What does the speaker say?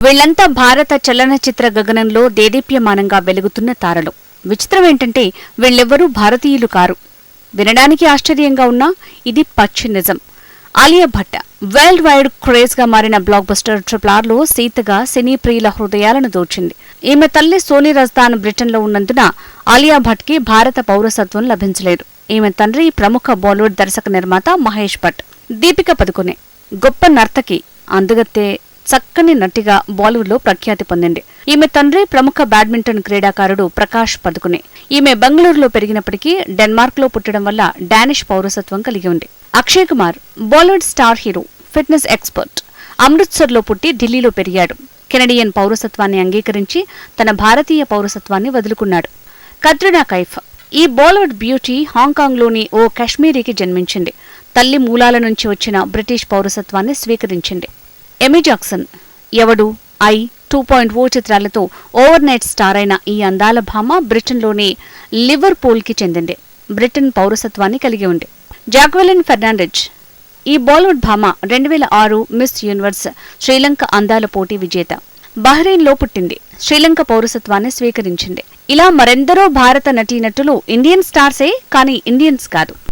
వీళ్లంతా భారత చలనచిత్ర గగనంలో దేదీప్యమానంగా వెలుగుతున్న తారలు. విచిత్రం ఏంటంటే వీళ్ళెవ్వరూ భారతీయులు కారు. వినడానికి ఆశ్చర్యంగా ఉన్నా ఇది పచ్చి నిజం. Alia Bhatt world wide craze గా మారిన బ్లాక్ బస్టర్ RRR లో సీతగా సినీ ప్రియుల హృదయాలను దోచింది. ఈమె తల్లి సోనీ రజ్దాన్ బ్రిటన్లో ఉన్నందున ఆలియా భట్ కి భారత పౌరసత్వం లభించలేదు. ఈమె తండ్రి ప్రముఖ బాలీవుడ్ దర్శక నిర్మాత మహేష్ భట్. దీపిక పదుకొనె గొప్ప నర్తకి, అందుగత్తే చక్కని నటిగా బాలీవుడ్లో ప్రఖ్యాతి పొందింది. ఈమె తండ్రి ప్రముఖ బ్యాడ్మింటన్ క్రీడాకారుడు ప్రకాష్ పదుకొనె. ఈమె బెంగళూరులో పెరిగినప్పటికీ డెన్మార్క్లో పుట్టడం వల్ల డానిష్ పౌరసత్వం కలిగి ఉంది. Akshay Kumar Bollywood star hero, fitness expert. అమృత్సర్లో పుట్టి ఢిల్లీలో పెరిగాడు. కెనడియన్ పౌరసత్వాన్ని అంగీకరించి తన భారతీయ పౌరసత్వాన్ని వదులుకున్నాడు. కత్రినా కైఫ్ ఈ బాలీవుడ్ బ్యూటీ హాంకాంగ్లోని ఓ కాశ్మీరీకి జన్మించింది. తల్లి మూలాల నుంచి వచ్చిన బ్రిటిష్ పౌరసత్వాన్ని స్వీకరించింది. ఎమీ జాక్సన్ ఎవడు, ఐ, 2.0 చిత్రాలతో ఓవర్ నైట్ స్టార్ అయిన ఈ అందాల భామ బ్రిటన్లోని లివర్పూల్కి చెందింది. బ్రిటన్ పౌరసత్వాన్ని కలిగి ఉంది. జాక్వెలిన్ ఫెర్నాండెజ్ ఈ బాలీవుడ్ భామ 2006 మిస్ యూనివర్స్ శ్రీలంక అందాల పోటీ విజేత. బహ్రెయిన్లో పుట్టింది. శ్రీలంక పౌరసత్వాన్ని స్వీకరించింది. ఇలా మరెందరో భారత నటీనటులు ఇండియన్ స్టార్సే, కానీ ఇండియన్స్ కాదు.